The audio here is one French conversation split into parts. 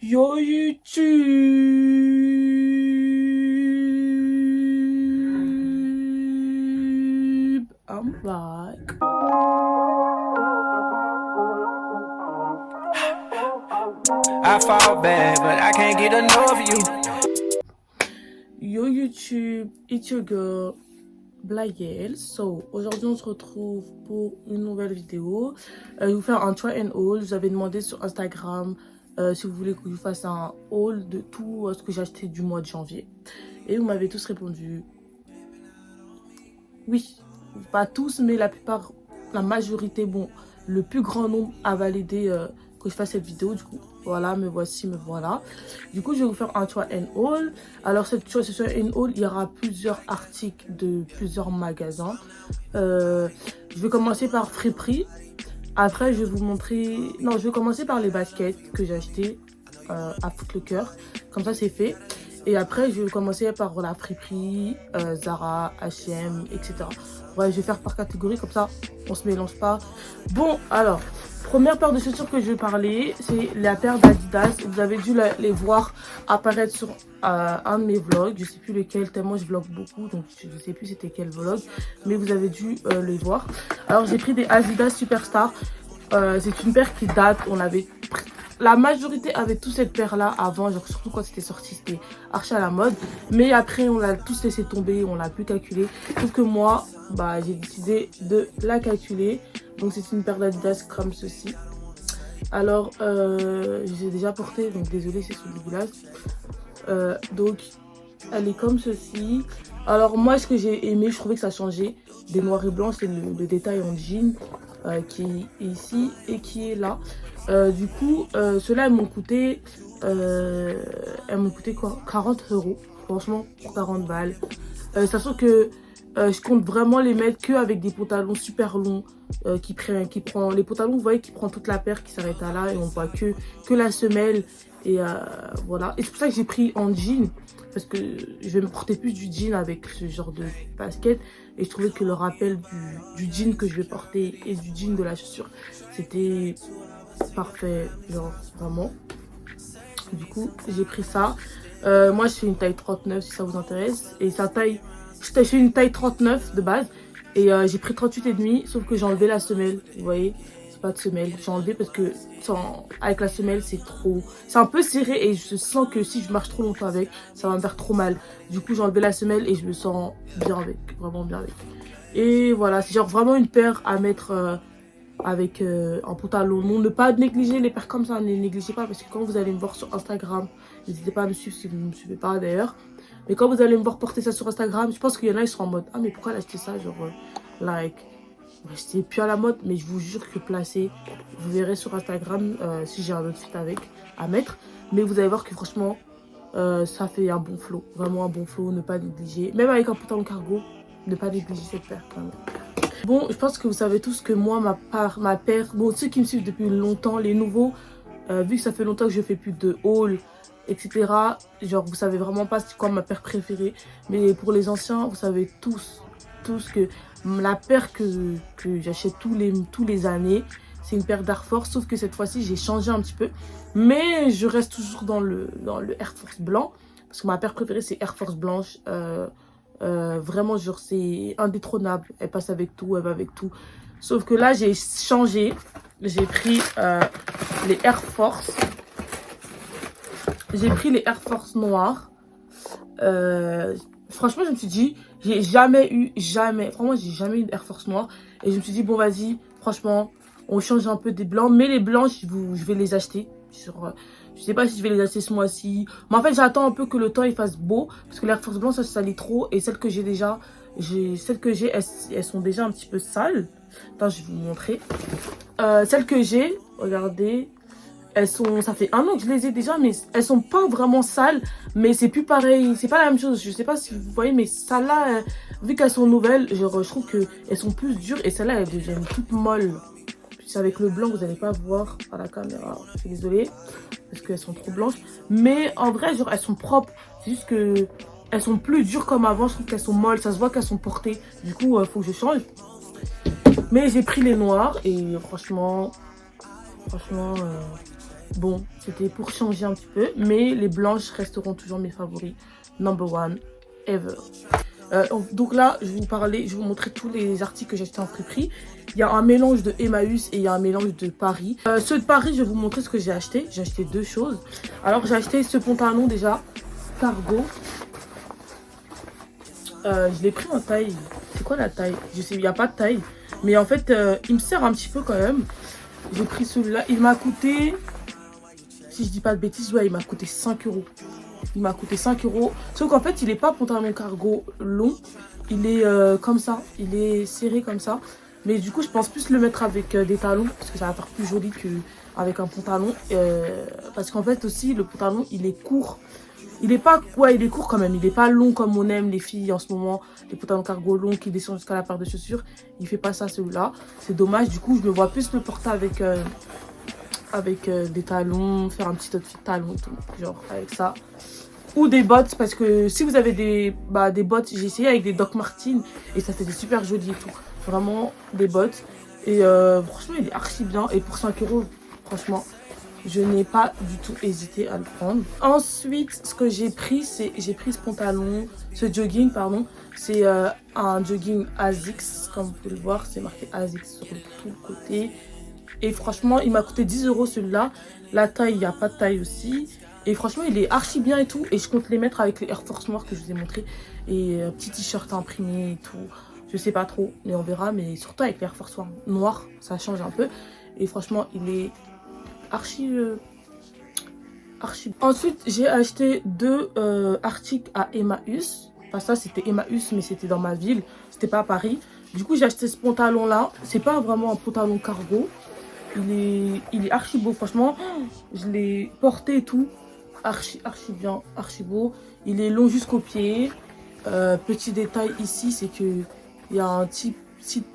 Yo YouTube, I'm back. I fall bad, but I can't get enough of you. Yo YouTube, it's your girl Blaguel. So aujourd'hui on se retrouve pour une nouvelle vidéo. Je vais vous faire un try and haul. Je vous avais demandé sur Instagram si vous voulez que je vous fasse un haul de tout ce que j'ai acheté du mois de janvier. Et vous m'avez tous répondu oui. Pas tous, mais la plupart, la majorité, bon, le plus grand nombre a validé que je fasse cette vidéo. Du coup, voilà, me voici, me voilà. Du coup, je vais vous faire un try and haul. Alors, cette try and haul, il y aura plusieurs articles de plusieurs magasins. Je vais commencer par Friperie. Après, je vais vous montrer... Non, je vais commencer par les baskets que j'ai achetées à Footlocker. Comme ça, c'est fait. Et après, je vais commencer par la Friperie, Zara, H&M, etc. Ouais, je vais faire par catégorie, comme ça, on se mélange pas. Bon, alors, première paire de chaussures que je vais parler, c'est la paire d'Adidas. Vous avez dû les voir apparaître sur un de mes vlogs. Je sais plus lequel, tellement je vlog beaucoup, donc je sais plus c'était quel vlog. Mais vous avez dû les voir. Alors, j'ai pris des Adidas Superstar. C'est une paire qui date, on avait pris. La majorité avait tous cette paire là avant, genre surtout quand c'était sorti, c'était archi à la mode. Mais après on l'a tous laissé tomber, on l'a plus calculé. Sauf que moi, bah j'ai décidé de la calculer. Donc c'est une paire d'Adidas comme ceci. Alors j'ai déjà porté, donc désolé c'est sous dégueulasse. Donc elle est comme ceci. Alors moi ce que j'ai aimé, je trouvais que ça changeait des noirs et blancs, c'est le détail en jean qui est ici et qui est là. Du coup, ceux-là, elles m'ont coûté quoi, 40 €. Franchement, pour 40 balles. Sachant que je compte vraiment les mettre qu'avec des pantalons super longs. Qui prend les pantalons, vous voyez, qui prend toute la paire, qui s'arrête à là. Et on voit que la semelle. Et voilà. Et c'est pour ça que j'ai pris en jean. Parce que je vais me porter plus du jean avec ce genre de basket. Et je trouvais que le rappel du jean que je vais porter et du jean de la chaussure, c'était parfait, genre vraiment. Du coup, j'ai pris ça. Moi, je fais une taille 39 si ça vous intéresse. Et sa taille, je fais une taille 39 de base. Et j'ai pris 38,5, sauf que j'ai enlevé la semelle, vous voyez. C'est pas de semelle, j'ai enlevé parce que avec la semelle, c'est trop... C'est un peu serré et je sens que si je marche trop longtemps avec, ça va me faire trop mal. Du coup, j'ai enlevé la semelle et je me sens bien avec, vraiment bien avec. Et voilà, c'est genre vraiment une paire à mettre... avec un pantalon long. Ne pas négliger les paires comme ça, ne les négligez pas parce que quand vous allez me voir sur Instagram, n'hésitez pas à me suivre si vous ne me suivez pas d'ailleurs. Mais quand vous allez me voir porter ça sur Instagram, je pense qu'il y en a, ils seront en mode ah mais pourquoi elle a acheté ça, genre like c'est plus à la mode. Mais je vous jure que placé, vous verrez sur Instagram si j'ai un autre fit avec à mettre. Mais vous allez voir que franchement ça fait un bon flow, vraiment un bon flow, ne pas négliger. Même avec un pantalon cargo, ne pas négliger cette paire quand même. Bon, je pense que vous savez tous que moi, ma paire, bon, ceux qui me suivent depuis longtemps, les nouveaux, vu que ça fait longtemps que je fais plus de haul, etc., genre, vous savez vraiment pas c'est quoi ma paire préférée. Mais pour les anciens, vous savez tous que la paire que j'achète tous les années, c'est une paire d'Air Force, sauf que cette fois-ci, j'ai changé un petit peu. Mais je reste toujours dans le Air Force blanc, parce que ma paire préférée, c'est Air Force blanche. Vraiment genre c'est indétrônable, elle passe avec tout, elle va avec tout, sauf que là j'ai changé, j'ai pris les Air Force, noirs. Franchement je me suis dit, j'ai jamais eu une Air Force noire et je me suis dit bon vas-y, franchement on change un peu des blancs, mais les blancs je vais les acheter sur je sais pas si je vais les acheter ce mois-ci. Mais en fait, j'attends un peu que le temps il fasse beau. Parce que l'Air Force blanc, ça se salit trop. Et celles que j'ai déjà, elles sont déjà un petit peu sales. Attends, je vais vous montrer. Celles que j'ai, regardez. Ça fait un an que je les ai déjà, mais elles sont pas vraiment sales. Mais c'est plus pareil. C'est pas la même chose. Je sais pas si vous voyez, mais celles-là, vu qu'elles sont nouvelles, genre, je trouve qu'elles sont plus dures. Et celles-là, elles deviennent toutes molles. Avec le blanc, vous n'allez pas voir à la caméra. Je suis désolée. Parce qu'elles sont trop blanches. Mais en vrai, genre, elles sont propres. C'est juste que elles sont plus dures comme avant. Je trouve qu'elles sont molles. Ça se voit qu'elles sont portées. Du coup, faut que je change. Mais j'ai pris les noirs. Et franchement, Bon, c'était pour changer un petit peu, mais les blanches resteront toujours mes favoris. Number one, ever. Donc là, je vais vous montrer tous les articles que j'ai achetés en friperie. Il y a un mélange de Emmaüs et il y a un mélange de Paris. Ceux de Paris, je vais vous montrer ce que j'ai acheté. J'ai acheté deux choses. Alors, j'ai acheté ce pantalon déjà, cargo. Je l'ai pris en taille. C'est quoi la taille? Je sais, il n'y a pas de taille. Mais en fait, il me sert un petit peu quand même. J'ai pris celui-là. Il m'a coûté, si je dis pas de bêtises, ouais, il m'a coûté 5 euros. Il m'a coûté 5 euros. Sauf qu'en fait, il n'est pas pantalon cargo long. Il est comme ça. Il est serré comme ça. Mais du coup, je pense plus le mettre avec des talons. Parce que ça va faire plus joli qu'avec un pantalon. Parce qu'en fait aussi, le pantalon, il est court. Il est pas... Ouais, il est court quand même. Il est pas long comme on aime les filles en ce moment. Les pantalons cargo longs qui descendent jusqu'à la paire de chaussures. Il fait pas ça, celui-là. C'est dommage. Du coup, je me vois plus le porter avec des talons. Faire un petit outfit talon, tout. Genre, avec ça. Ou des bottes, parce que si vous avez des bottes, j'ai essayé avec des Doc Martens et ça fait des super jolis et tout. Vraiment des bottes. Et franchement, il est archi bien. Et pour 5 euros, franchement, je n'ai pas du tout hésité à le prendre. Ensuite, ce que j'ai pris, j'ai pris ce pantalon, ce jogging, pardon. C'est un jogging ASICS, comme vous pouvez le voir. C'est marqué ASICS sur tout le côté. Et franchement, il m'a coûté 10 euros celui-là. La taille, il n'y a pas de taille aussi. Et franchement, il est archi bien et tout. Et je compte les mettre avec les Air Force noirs que je vous ai montré. Et un petit t-shirt imprimé et tout. Je sais pas trop, mais on verra. Mais surtout avec les Air Force noirs, ça change un peu. Et franchement, il est archi... Ensuite, j'ai acheté deux articles à Emmaüs. Enfin, ça, c'était Emmaüs, mais c'était dans ma ville. C'était pas à Paris. Du coup, j'ai acheté ce pantalon-là. C'est pas vraiment un pantalon cargo. Il est archi beau, franchement. Je l'ai porté et tout. Archi bien, archi beau. Il est long jusqu'au pied. Petit détail ici, c'est que il y a un petite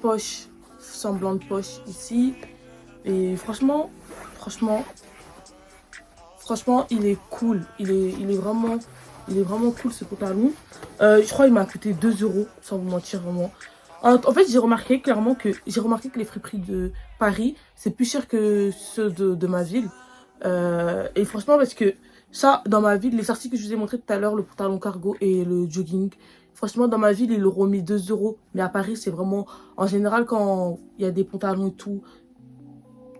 poche, semblant de poche ici. Et franchement, il est cool. Il est vraiment cool ce pantalon. Je crois qu'il m'a coûté 2 euros, sans vous mentir vraiment. En fait, j'ai remarqué clairement que les friperies de Paris, c'est plus cher que ceux de ma ville. Et franchement, parce que ça, dans ma ville, les articles que je vous ai montré tout à l'heure, le pantalon cargo et le jogging, franchement, dans ma ville, ils l'auront mis 2 euros. Mais à Paris, c'est vraiment... En général, quand il y a des pantalons et tout,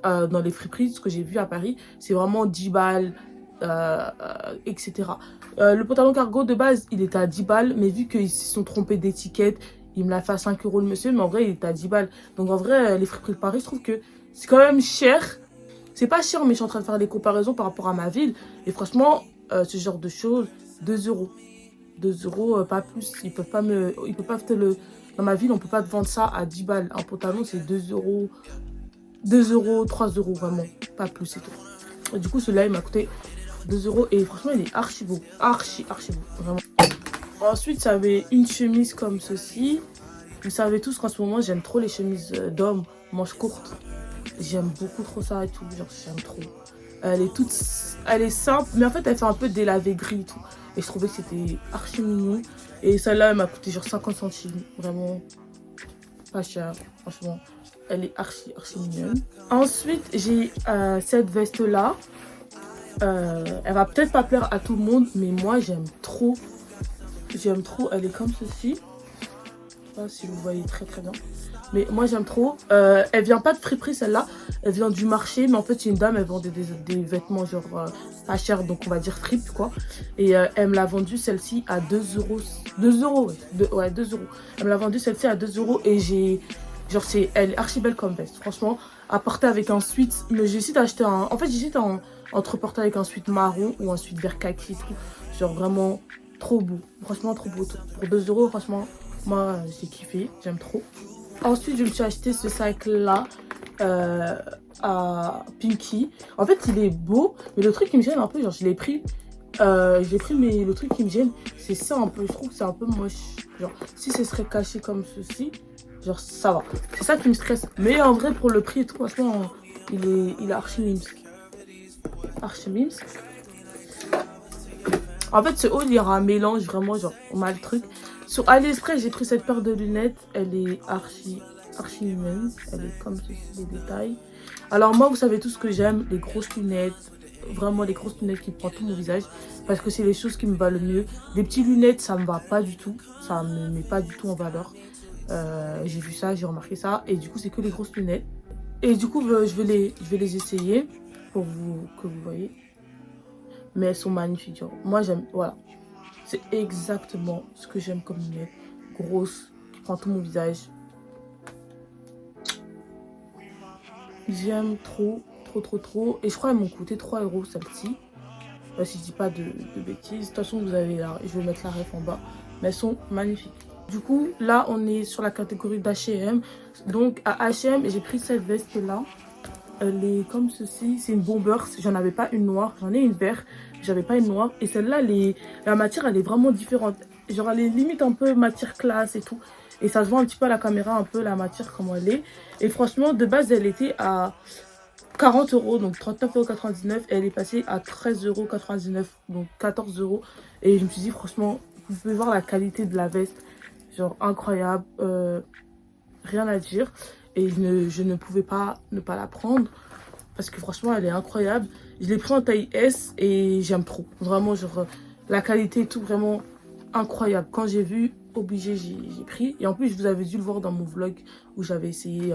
dans les friperies, ce que j'ai vu à Paris, c'est vraiment 10 balles, etc. Le pantalon cargo, de base, il était à 10 balles. Mais vu qu'ils se sont trompés d'étiquette, il me l'a fait à 5 euros le monsieur. Mais en vrai, il était à 10 balles. Donc en vrai, les friperies de Paris, je trouve que c'est quand même cher. C'est pas cher, mais je suis en train de faire des comparaisons par rapport à ma ville. Et franchement, ce genre de choses, 2 euros. 2 euros, pas plus. Ils peuvent pas te le... Dans ma ville, on peut pas te vendre ça à 10 balles. Un pantalon, c'est 2 euros. 2 euros, 3 euros, vraiment. Pas plus, c'est tout. Et du coup, celui-là, il m'a coûté 2 euros. Et franchement, il est archi beau. Archi beau. Vraiment. Ensuite, ça avait une chemise comme ceci. Vous savez tous qu'en ce moment, j'aime trop les chemises d'hommes, manches courtes. J'aime beaucoup trop ça et tout, genre j'aime trop. Elle est simple, mais en fait elle fait un peu délavé gris et tout. Et je trouvais que c'était archi mignon. Et celle-là elle m'a coûté genre 50 centimes, vraiment pas cher, franchement. Elle est archi mignonne. Ensuite j'ai cette veste-là. Elle va peut-être pas plaire à tout le monde, mais moi j'aime trop. Elle est comme ceci. Je sais pas si vous voyez très bien. Mais moi j'aime trop. Elle vient pas de friperie celle-là. Elle vient du marché. Mais en fait c'est une dame. Elle vendait des vêtements genre pas cher. Donc on va dire trip quoi. Et elle me l'a vendue celle-ci à 2 euros. 2 euros ouais. 2 euros. Elle me l'a vendue celle-ci à 2 euros. Et j'ai... Genre elle est archi belle comme veste. Franchement à porter avec un sweat. Mais j'hésite à acheter un... En fait j'hésite entre porter avec un sweat marron ou un sweat vert kaki et tout. Genre vraiment trop beau. Franchement trop beau. Pour 2 euros franchement moi j'ai kiffé. J'aime trop. Ensuite, je me suis acheté ce sac-là à Pinky. En fait, il est beau, mais le truc qui me gêne un peu, genre, je l'ai pris, mais le truc qui me gêne, c'est ça un peu. Je trouve que c'est un peu moche. Genre, si ce serait caché comme ceci, genre, ça va. C'est ça qui me stresse. Mais en vrai, pour le prix et tout, franchement, il est archi mimes. Archi mimes. En fait, ce haut, il y aura un mélange, vraiment, genre, on a le truc. Sur AliExpress, j'ai pris cette paire de lunettes. Elle est archi mignonne. Elle est comme ceci, les détails. Alors moi, vous savez tout ce que j'aime. Les grosses lunettes, vraiment les grosses lunettes qui prennent tout mon visage. Parce que c'est les choses qui me valent le mieux. Des petites lunettes, ça me va pas du tout. Ça me met pas du tout en valeur. J'ai vu ça, j'ai remarqué ça. Et du coup, c'est que les grosses lunettes. Et du coup, je vais les essayer pour que vous voyez. Mais elles sont magnifiques. Genre. Moi, j'aime. Voilà. C'est exactement ce que j'aime comme lunettes. Grosses, qui prend tout mon visage. J'aime trop, trop, trop, trop. Et je crois qu'elles m'ont coûté 3 € celles-ci. Si je dis pas de bêtises. De toute façon, vous avez là. Je vais mettre la ref en bas. Mais elles sont magnifiques. Du coup, là, on est sur la catégorie d'H&M. Donc, à H&M, j'ai pris cette veste-là. Elle est comme ceci. C'est une bomber. J'en avais pas une noire. J'en ai une verte. J'avais pas une noire. Et celle-là, la matière, elle est vraiment différente. Genre, elle est limite un peu matière classe et tout. Et ça se voit un petit peu à la caméra, un peu la matière, comment elle est. Et franchement, de base, elle était à 40 €, donc 39,99 €. Elle est passée à 13,99 €, donc 14 €. Et je me suis dit, franchement, vous pouvez voir la qualité de la veste. Genre, incroyable. Rien à dire. Et je ne pouvais pas ne pas la prendre. Parce que franchement, elle est incroyable. Je l'ai pris en taille S et j'aime trop. Vraiment, genre, la qualité et tout, vraiment incroyable. Quand j'ai vu, obligé, j'ai pris. Et en plus, vous avez dû le voir dans mon vlog où j'avais essayé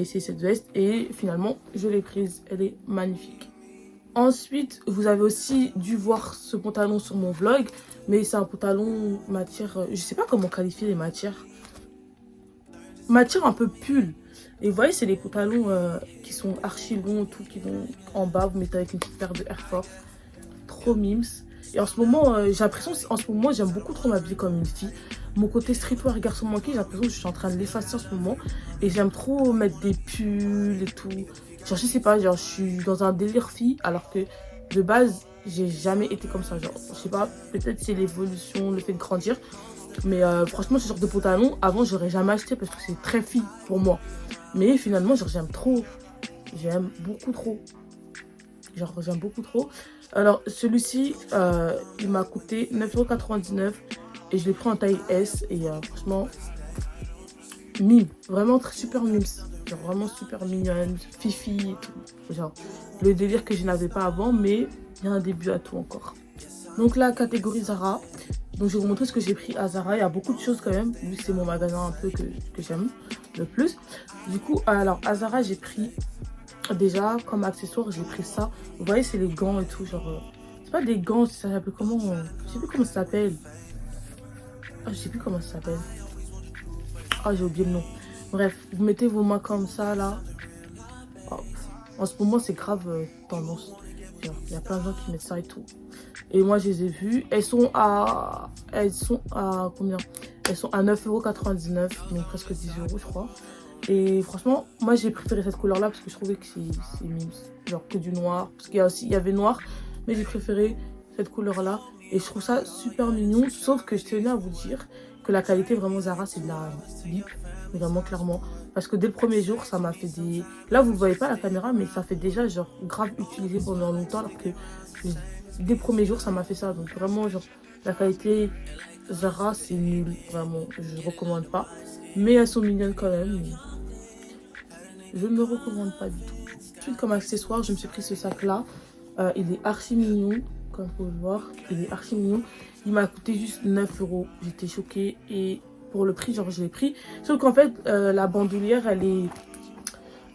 cette veste. Et finalement, je l'ai prise. Elle est magnifique. Ensuite, vous avez aussi dû voir ce pantalon sur mon vlog. Mais c'est un pantalon matière... je sais pas comment qualifier les matières. Matière un peu pull. Et vous voyez, c'est les pantalons qui sont archi longs, tout, qui vont en bas. Vous mettez avec une petite paire de Air Force. Trop mimes. Et en ce moment, j'ai l'impression, en ce moment, j'aime beaucoup trop m'habiller comme une fille. Mon côté streetwear garçon manqué, j'ai l'impression que je suis en train de l'effacer en ce moment. Et j'aime trop mettre des pulls et tout. Genre, je sais pas, genre, je suis dans un délire fille, alors que de base, j'ai jamais été comme ça. Genre, je sais pas, peut-être c'est l'évolution, le fait de grandir. Mais franchement, ce genre de pantalon, avant, j'aurais jamais acheté parce que c'est très fille pour moi. Mais finalement, genre, j'aime trop. J'aime beaucoup trop. Genre, j'aime beaucoup trop. Alors, celui-ci, il m'a coûté 9,99 € et je l'ai pris en taille S. Et franchement, mime. Vraiment super mimes. Genre, vraiment super mignonne, fifi et tout. Genre, le délire que je n'avais pas avant, mais il y a un début à tout encore. Donc, la catégorie Zara. Donc, je vais vous montrer ce que j'ai pris à Zara. Il y a beaucoup de choses quand même, vu que c'est mon magasin un peu que j'aime le plus. Du coup, alors, à Zara, j'ai pris... Déjà, comme accessoire, j'ai pris ça. Vous voyez, c'est les gants et tout. Genre, c'est pas des gants, ça s'appelle comment? Je sais plus comment ça s'appelle. Ah, je sais plus comment ça s'appelle. Ah, j'ai oublié le nom. Bref, vous mettez vos mains comme ça, là. Oh. En ce moment, c'est grave tendance. Il y a plein de gens qui mettent ça et tout. Et moi, je les ai vues. Elles sont à combien? Elles sont à 9,99 €, donc presque 10 € je crois. Et franchement, moi j'ai préféré cette couleur là parce que je trouvais que c'est mimes. Genre que du noir. Parce qu'il y avait noir, mais j'ai préféré cette couleur là. Et je trouve ça super mignon. Sauf que je tenais à vous dire que la qualité vraiment Zara, c'est de la bip. Vraiment clairement. Parce que dès le premier jour, ça m'a fait des... Là, vous ne voyez pas la caméra, mais ça fait déjà genre grave utilisé pendant longtemps. Alors que dès le premier jour, ça m'a fait ça. Donc vraiment, genre, la qualité Zara, c'est nul. Vraiment, je ne recommande pas. Mais elles sont mignonnes quand même. Mais... je ne me recommande pas du tout. Ensuite, comme accessoire, je me suis pris ce sac-là. Il est archi mignon, comme vous pouvez le voir. Il est archi mignon. Il m'a coûté juste 9 €. J'étais choquée. Et pour le prix, genre, je l'ai pris. Sauf qu'en fait, la bandoulière, elle est...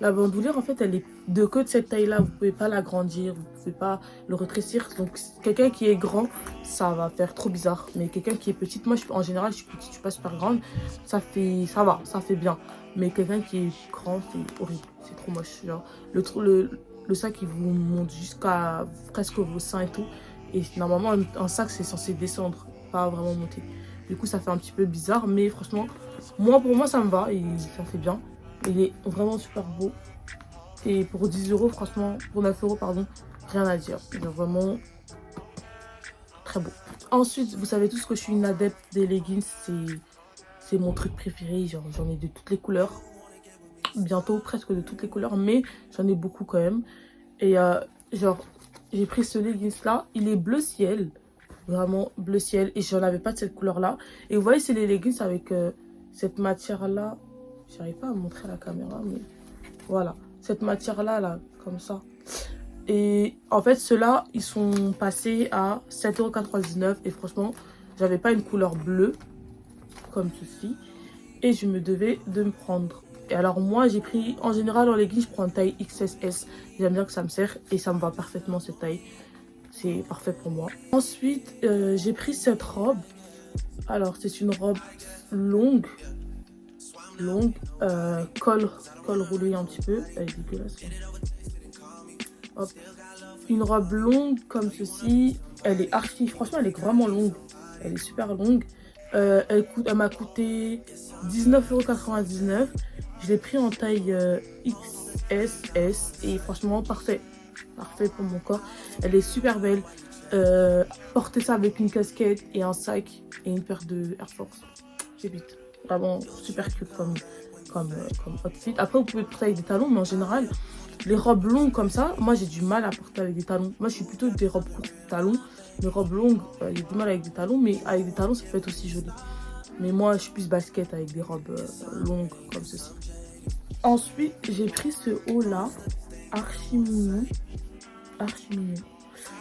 La bandoulière, en fait, elle est de que de cette taille-là. Vous ne pouvez pas l'agrandir, vous ne pouvez pas le rétrécir. Donc, quelqu'un qui est grand, ça va faire trop bizarre. Mais quelqu'un qui est petite, moi, en général, je suis petite, je suis pas super grande. Ça va, ça fait bien. Mais quelqu'un qui est grand, c'est horrible. C'est trop moche. Genre, le sac, il vous monte jusqu'à presque vos seins et tout. Et normalement, un sac, c'est censé descendre, pas vraiment monter. Du coup, ça fait un petit peu bizarre. Mais franchement, pour moi, ça me va et ça fait bien. Il est vraiment super beau. Et pour 10 €, franchement, pour 9 € pardon, rien à dire. Il est vraiment très beau. Ensuite, vous savez tous que je suis une adepte des leggings. C'est mon truc préféré. J'en ai de toutes les couleurs. Bientôt, presque de toutes les couleurs. Mais j'en ai beaucoup quand même. Et genre, j'ai pris ce leggings là. Il est bleu ciel. Vraiment bleu ciel. Et j'en avais pas de cette couleur là. Et vous voyez, c'est les leggings avec cette matière là. J'arrive pas à montrer à la caméra, mais voilà. Cette matière-là, là, comme ça. Et en fait, ceux-là, ils sont passés à 7,99 € et franchement, j'avais pas une couleur bleue comme ceci et je me devais de me prendre. Et alors moi, j'ai pris, en général, en leggings, je prends une taille XS. J'aime bien que ça me sert et ça me va parfaitement cette taille. C'est parfait pour moi. Ensuite, j'ai pris cette robe. Alors, c'est une robe longue, col roulé un petit peu. Elle est dégueulasse. Hop. Une robe longue comme ceci. Elle est archi, franchement, elle est vraiment longue. Elle est super longue. Elle m'a coûté 19,99 €. Je l'ai pris en taille XSS et franchement, parfait. Parfait pour mon corps. Elle est super belle. Porter ça avec une casquette et un sac et une paire de Air Force. J'évite. Vraiment super cute comme outfit. Après, vous pouvez porter avec des talons, mais en général, les robes longues comme ça, moi j'ai du mal à porter avec des talons. Moi je suis plutôt des robes courtes talons. Les robes longues, j'ai du mal avec des talons, mais avec des talons ça peut être aussi joli. Mais moi je suis plus basket avec des robes longues comme ceci. Ensuite, j'ai pris ce haut là, archi mignon. Archi mignon.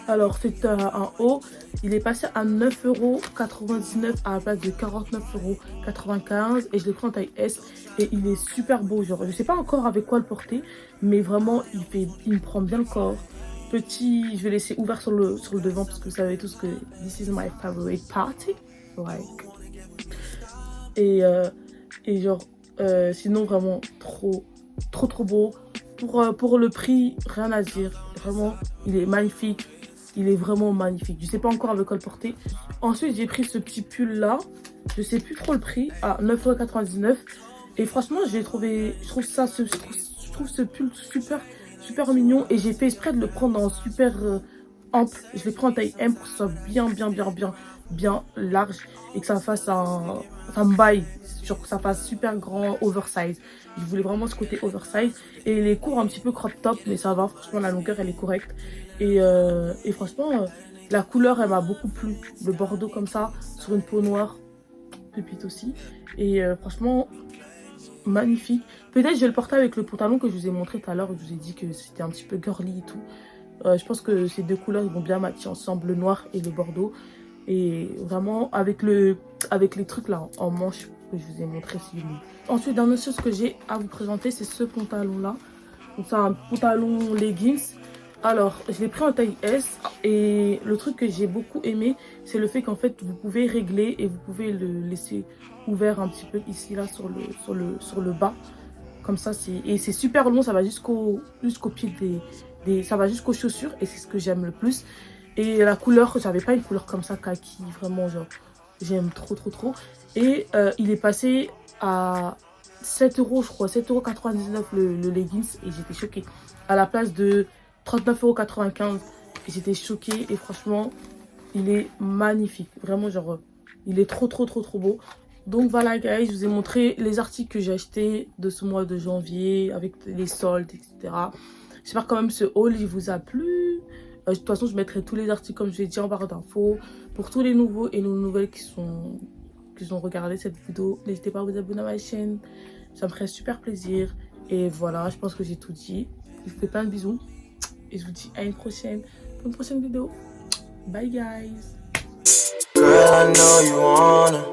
Alors c'est un haut, il est passé à 9,99 € à la place de 49,95 € et je l'ai pris en taille S et il est super beau. Genre je sais pas encore avec quoi le porter, mais vraiment il me prend bien le corps. Petit, je vais laisser ouvert sur le devant parce que vous savez tous que this is my favorite party. Like. Et genre sinon vraiment trop beau. Pour le prix, rien à dire. Vraiment, il est magnifique. Il est vraiment magnifique. Je sais pas encore avec quoi le porter. Ensuite, j'ai pris ce petit pull là. Je sais plus trop le prix. À 9,99 €. Et franchement, je trouve ce pull super mignon. Et j'ai fait exprès de le prendre en super ample. Je l'ai pris en taille M pour que ce soit bien large. Et que ça fasse ça me baille. Genre que ça fasse super grand, oversize. Je voulais vraiment ce côté oversize. Et les cours un petit peu crop top. Mais ça va. Franchement, la longueur, elle est correcte. Et franchement, la couleur, elle m'a beaucoup plu. Le bordeaux comme ça, sur une peau noire. Pépite aussi. Et franchement, magnifique. Peut-être je vais le porter avec le pantalon que je vous ai montré tout à l'heure. Je vous ai dit que c'était un petit peu girly et tout. Je pense que ces deux couleurs ils vont bien matcher ensemble, le noir et le bordeaux. Et vraiment, avec les trucs là en manche que je vous ai montré. Ensuite, dernière chose que j'ai à vous présenter, c'est ce pantalon là. Donc c'est un pantalon leggings. Alors, je l'ai pris en taille S et le truc que j'ai beaucoup aimé, c'est le fait qu'en fait, vous pouvez régler et vous pouvez le laisser ouvert un petit peu ici, là, sur le bas. Comme ça, c'est super long, ça va jusqu'au pied ça va jusqu'aux chaussures et c'est ce que j'aime le plus. Et la couleur, j'avais pas une couleur comme ça, kaki, vraiment, genre, j'aime trop. Et il est passé à 7 €, je crois, 7,99 € le leggings et j'étais choquée. À la place de 39,95 € et j'étais choquée et franchement il est magnifique, vraiment genre il est trop beau. Donc voilà guys, je vous ai montré les articles que j'ai achetés de ce mois de janvier avec les soldes, etc. J'espère quand même ce haul il vous a plu. De toute façon je mettrai tous les articles comme je l'ai dit en barre d'infos. Pour tous les nouveaux et nos nouvelles qui ont regardé cette vidéo, n'hésitez pas à vous abonner à ma chaîne, ça me ferait super plaisir. Et voilà, je pense que j'ai tout dit. Je vous fais plein de bisous. Et je vous dis à pour une prochaine vidéo. Bye guys. Girl, I know you wanna.